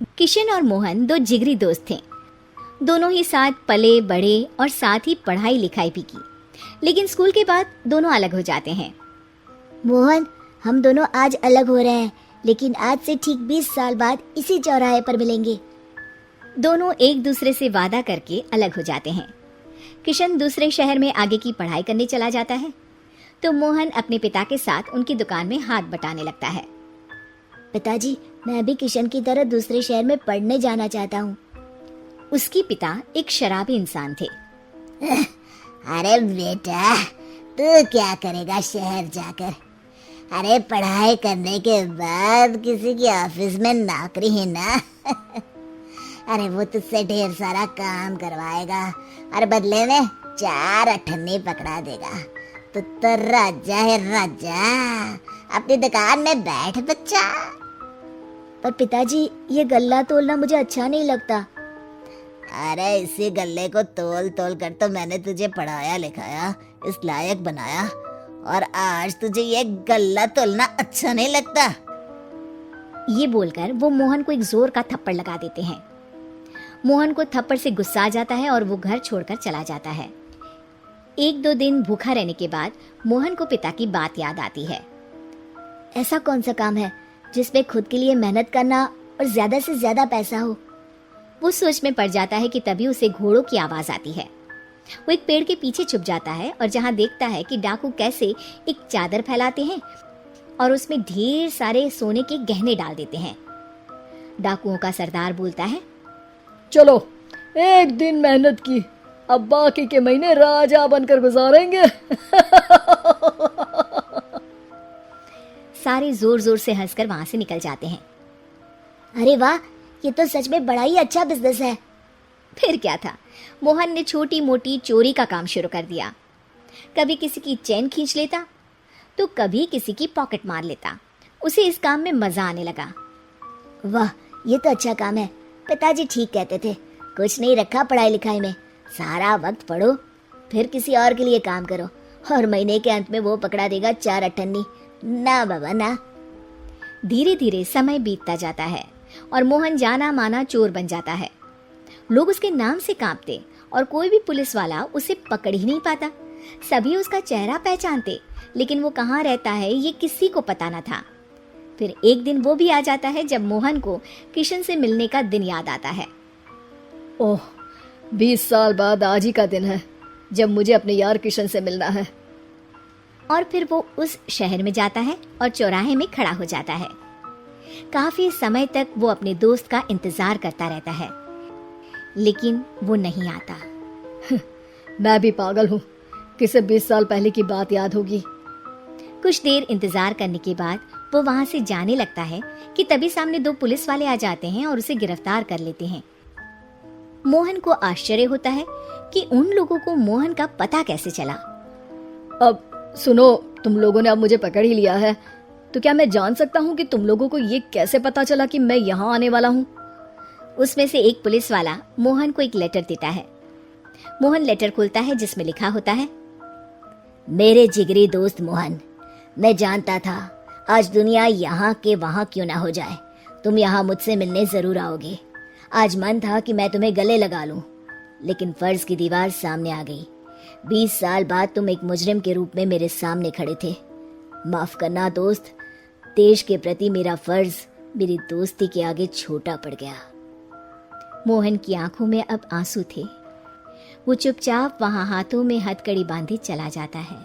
किशन और मोहन दो जिगरी दोस्त थे। दोनों ही साथ पले बड़े और साथ ही पढ़ाई लिखाई भी की, लेकिन स्कूल के बाद दोनों अलग हो जाते हैं। मोहन, हम दोनों आज अलग हो रहे हैं, लेकिन आज से ठीक 20 साल बाद इसी चौराहे पर मिलेंगे। दोनों एक दूसरे से वादा करके अलग हो जाते हैं। किशन दूसरे शहर में आगे की पढ़ाई करने चला जाता है, तो मोहन अपने पिता के साथ उनकी दुकान में हाथ बटाने लगता है। पिताजी, मैं भी किशन की तरह दूसरे शहर में पढ़ने जाना चाहता हूँ। उसके पिता एक शराबी इंसान थे। अरे बेटा, तू क्या करेगा शहर जाकर? अरे पढ़ाई करने के बाद किसी की ऑफिस में नौकरी है ना। अरे वो तुझसे ढेर सारा काम करवाएगा और बदले में 4 अठन्नी पकड़ा देगा। तो राजा है राजा, अपनी दुकान में बैठ बच्चा। पर पिताजी, ये गल्ला तोलना मुझे अच्छा नहीं लगता। अरे इसी गल्ले को तोल तोल कर तो मैंने तुझे पढ़ाया लिखाया, इस लायक बनाया, और आज तुझे ये गल्ला तोलना अच्छा नहीं लगता। ये बोलकर वो मोहन को एक जोर का थप्पड़ लगा देते हैं। मोहन को थप्पड़ से गुस्सा आ जाता है और वो घर छोड़कर चला जाता है। 1-2 दिन भूखा रहने के बाद मोहन को पिता की बात याद आती है। ऐसा कौन सा काम है जिसमें खुद के लिए मेहनत करना और ज्यादा से ज्यादा पैसा हो? वो सोच में पड़ जाता है कि तभी उसे घोड़ों की आवाज आती है। वो एक पेड़ के पीछे छुप जाता है और जहाँ देखता है कि डाकू कैसे एक चादर फैलाते हैं और उसमें ढेर सारे सोने के गहने डाल देते हैं। डाकुओं का सरदार बोलता है, चलो, एक दिन मेहनत की, अब बाकी के महीने राजा बनकर गुजारेंगे। सारे जोर जोर से हंसकर वहां से निकल जाते हैं। अरे वाह, ये तो सच में बड़ा ही अच्छा बिजनेस है। फिर क्या था, मोहन ने छोटी मोटी चोरी का काम शुरू कर दिया। कभी किसी की चेन खींच लेता तो कभी किसी की पॉकेट मार लेता। उसे इस काम में मजा आने लगा। वाह, ये तो अच्छा काम है। पिताजी ठीक कहते थे, कुछ नहीं रखा पढ़ाई लिखाई में, सारा वक्त पढ़ो, फिर किसी और के लिए काम करो, और महीने के अंत में वो पकड़ा देगा 4 अठन्नी। ना बाबा ना। धीरे धीरे समय बीतता जाता है और मोहन जाना माना चोर बन जाता है। लोग उसके नाम से कांपते और कोई भी पुलिस वाला उसे पकड़ ही नहीं पाता। सभी उसका चेहरा पहचानते, लेकिन वो कहाँ रहता है ये किसी को पता न था। फिर एक दिन वो भी आ जाता है जब मोहन को किशन से मिलने का दिन याद आता है। ओह, 20 साल बाद आज ही का दिन है जब मुझे अपने यार किशन से मिलना है। और फिर वो उस शहर में जाता है और चौराहे में खड़ा हो जाता है। काफी समय तक वो अपने दोस्त का इंतजार करता रहता है, लेकिन वो नहीं आता। मैं भी पागल हूँ, किसे 20 साल पहले की बात याद होगी। कुछ देर इंतजार करने के बाद वो वहां से जाने लगता है कि तभी सामने 2 पुलिस वाले आ जाते हैं और उसे गिरफ्तार कर लेते हैं। मोहन को आश्चर्य होता है कि उन लोगों को मोहन का पता कैसे चला। अब सुनो, तुम लोगों ने अब मुझे पकड़ ही लिया है, तो क्या मैं जान सकता हूँ कि तुम लोगों को ये कैसे पता चला कि मैं यहाँ आने वाला हूँ? उसमें से एक पुलिस वाला मोहन को एक लेटर देता है। मोहन लेटर खोलता है जिसमें लिखा होता है, मेरे जिगरी दोस्त मोहन, मैं जानता था आज दुनिया यहाँ के वहाँ क्यों ना हो जाए, तुम यहाँ मुझसे मिलने जरूर आओगे। आज मन था कि मैं तुम्हें गले लगा लूं, लेकिन फर्ज की दीवार सामने आ गई। 20 साल बाद तुम एक मुजरिम के रूप में मेरे सामने खड़े थे। माफ करना दोस्त, देश के प्रति मेरा फर्ज मेरी दोस्ती के आगे छोटा पड़ गया। मोहन की आंखों में अब आंसू थे। वो चुपचाप वहां हाथों में हथकड़ी बांधे चला जाता है।